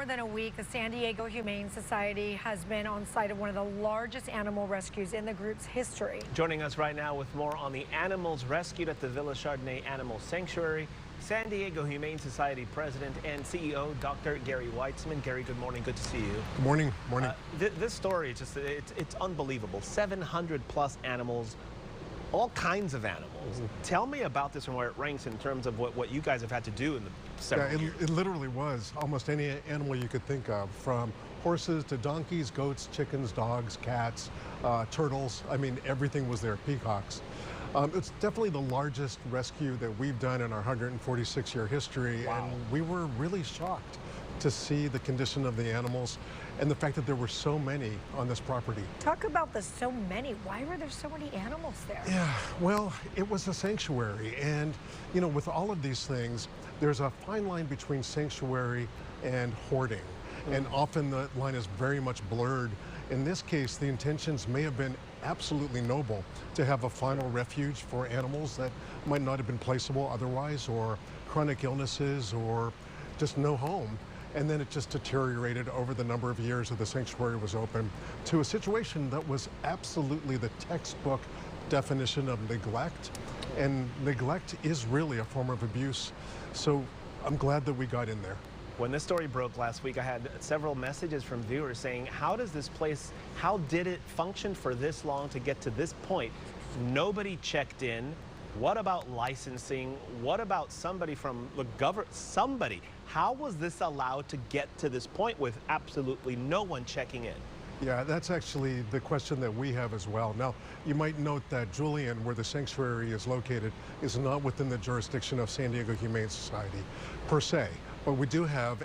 more than a week, the San Diego Humane Society has been on site of one of the largest animal rescues in the group's history. Joining us right now with more on the animals rescued at the Villa Chardonnay Animal Sanctuary, San Diego Humane Society President and CEO, Dr. Gary Weitzman. Gary, good morning. Good to see you. Good morning. Morning. This story, it's unbelievable. 700 plus animals, all kinds of animals. Tell me about this and where it ranks in terms of what you guys have had to do in the several years. It literally was almost any animal you could think of, from horses to donkeys, goats, chickens, dogs, cats, turtles. I mean, everything was there, peacocks. It's definitely the largest rescue that we've done in our 146-year history, Wow. and we were really shocked to see the condition of the animals and the fact that there were so many on this property. Talk about the so many. Why were there so many animals there? Yeah, well, it was a sanctuary, and you know, with all of these things, there's a fine line between sanctuary and hoarding, and often the line is very much blurred. In this case, the intentions may have been absolutely noble to have a final refuge for animals that might not have been placeable otherwise, or chronic illnesses, or just no home. And then it just deteriorated over the number of years that the sanctuary was open to a situation that was absolutely the textbook definition of neglect. And neglect is really a form of abuse. So I'm glad that we got in there. When this story broke last week, I had several messages from viewers saying, how does this place, how did it function for this long to get to this point? Nobody checked in. What about licensing? What about somebody from the government? Somebody. How was this allowed to get to this point with absolutely no one checking in? Yeah, that's actually the question that we have as well. Now, you might note that Julian, where the sanctuary is located, is not within the jurisdiction of San Diego Humane Society per se. But we do have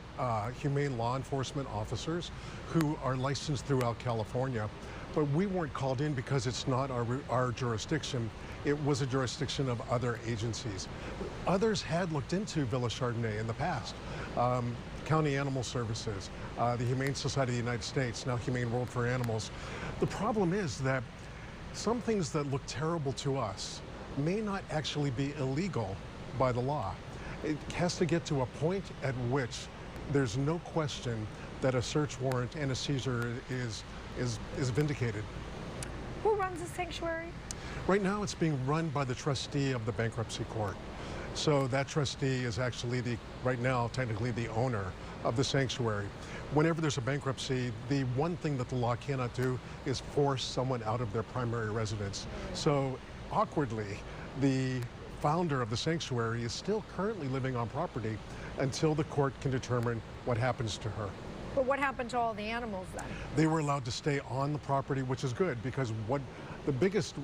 humane law enforcement officers who are licensed throughout California. But we weren't called in because it's not our jurisdiction. It was a jurisdiction of other agencies. Others had looked into Villa Chardonnay in the past. County Animal Services, the Humane Society of the United States, now Humane World for Animals. The problem is that some things that look terrible to us may not actually be illegal by the law. It has to get to a point at which there's no question that a search warrant and a seizure is vindicated. Who runs the sanctuary? Right now it's being run by the trustee of the bankruptcy court. So that trustee is actually right now technically the owner of the sanctuary. Whenever there's a bankruptcy, the one thing that the law cannot do is force someone out of their primary residence. So awkwardly, the founder of the sanctuary is still currently living on property until the court can determine what happens to her. But what happened to all the animals then? They were allowed to stay on the property, which is good, because what the biggest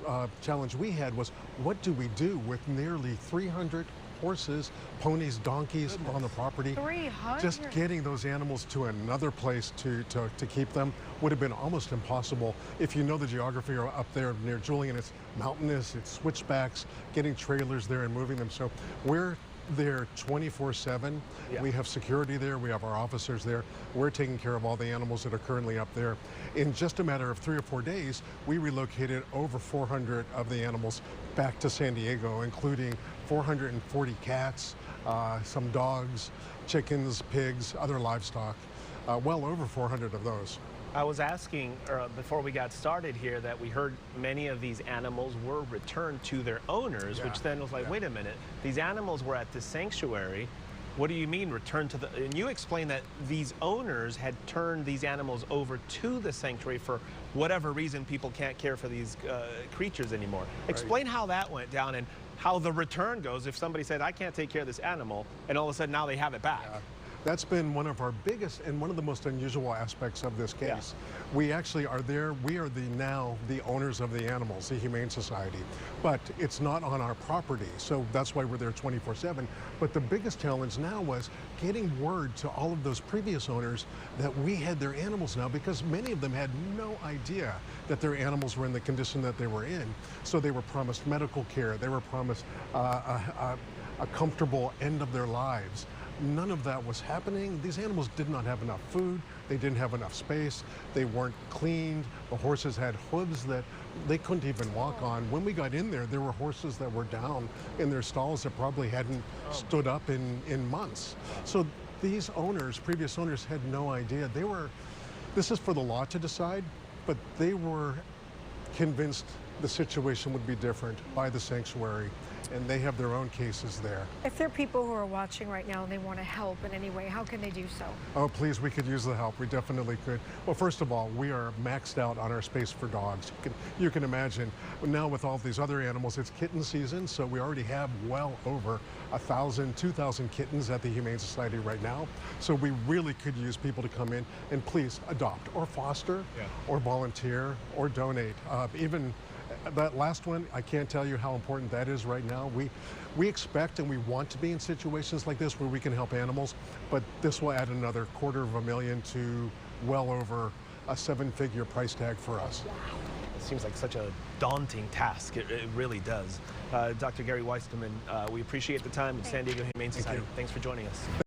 challenge we had was, what do we do with nearly 300 horses, ponies, donkeys on the property? 300? Just getting those animals to another place to keep them would have been almost impossible. If you know the geography up there near Julian, it's mountainous, it's switchbacks, getting trailers there and moving them. So we're there 24/7. Yeah. We have security there. We have our officers there. We're taking care of all the animals that are currently up there. In just a matter of 3 or 4 days, we relocated over 400 of the animals back to San Diego, including 440 cats, some dogs, chickens, pigs, other livestock, well over 400 of those. I was asking before we got started here that we heard many of these animals were returned to their owners, which then was like, wait a minute, these animals were at the sanctuary. What do you mean returned to the, and you explained that these owners had turned these animals over to the sanctuary for whatever reason. People can't care for these creatures anymore. Right. Explain how that went down and how the return goes if somebody said, I can't take care of this animal, and all of a sudden now they have it back. Yeah. That's been one of our biggest and one of the most unusual aspects of this case. Yeah. We actually are there, we are now the owners of the animals, the Humane Society, but it's not on our property, so that's why we're there 24/7. But the biggest challenge now was getting word to all of those previous owners that we had their animals now, because many of them had no idea that their animals were in the condition that they were in. So they were promised medical care, they were promised a comfortable end of their lives. None of that was happening. These animals did not have enough food. They didn't have enough space. They weren't cleaned. The horses had hooves that they couldn't even walk on. When we got in there, there were horses that were down in their stalls that probably hadn't stood up in months. So these owners, previous owners, had no idea. This is for the law to decide, but they were convinced the situation would be different by the sanctuary, and they have their own cases there. If there are people who are watching right now and they want to help in any way, how can they do so? Oh, please, we could use the help. We definitely could. Well, first of all, we are maxed out on our space for dogs. You can imagine, now with all these other animals, it's kitten season, so we already have well over 1,000, 2,000 kittens at the Humane Society right now. So we really could use people to come in and please adopt or foster or volunteer or donate. Even that last one, I can't tell you how important that is right now. We expect and we want to be in situations like this where we can help animals, but this will add another $250,000 to well over a 7-figure price tag for us. It seems like such a daunting task. It really does. Dr. Gary Weisman, we appreciate the time at San Diego Humane Society. Thanks for joining us.